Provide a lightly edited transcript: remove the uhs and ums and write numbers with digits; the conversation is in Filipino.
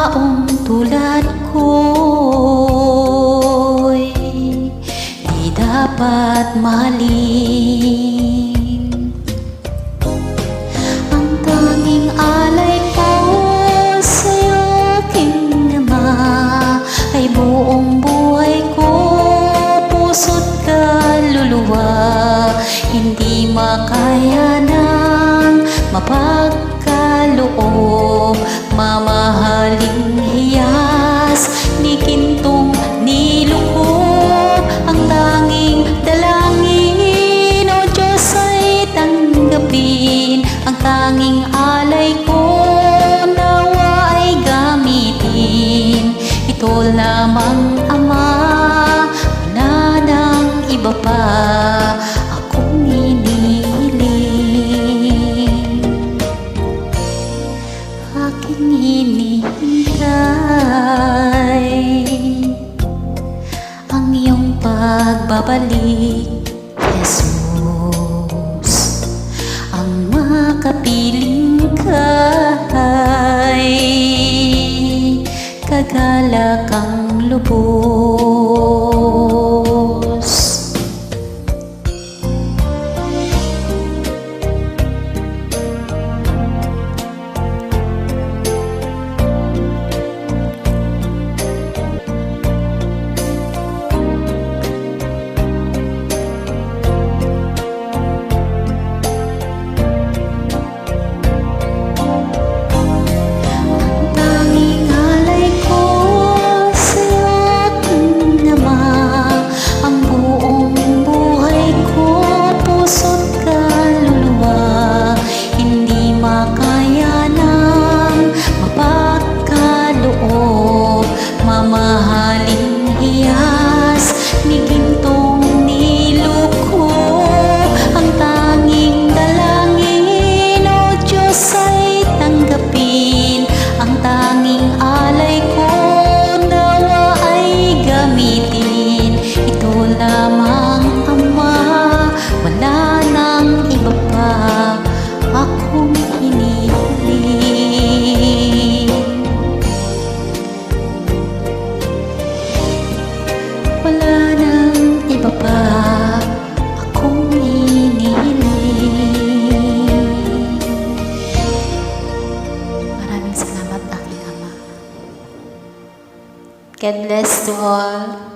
taong tulad ko'y di dapat mahalin. Ang tanging alay ko sa'yo, aking Ama, ay buong buhay ko, puso't kaluluwa. Hindi makaya ng mapagkaloob, mamahaling hiyas ni gintong nilukob. Ang tanging dalangin, O Diyos, ay tanggapin. Ang tanging alay ko, nawa ay gamitin. Ito lamang, Ama, wala nang iba pa akong hinihiling. Aking hinihintay ang iyong pagbabalik, Jesus. Ang makapiling ka'y kagalakang lubos. Mamahaling hiyas ni gintong niluko. Ang tanging dalangin, O Diyos, ay tanggapin. Ang tanging alay ko, nawa ay gamitin. Ito lamang, Ama, wala nang iba pa akong hinihiling. Wala nang iba pa akong hinihiling. Maraming salamat, aking Ama. God bless to all.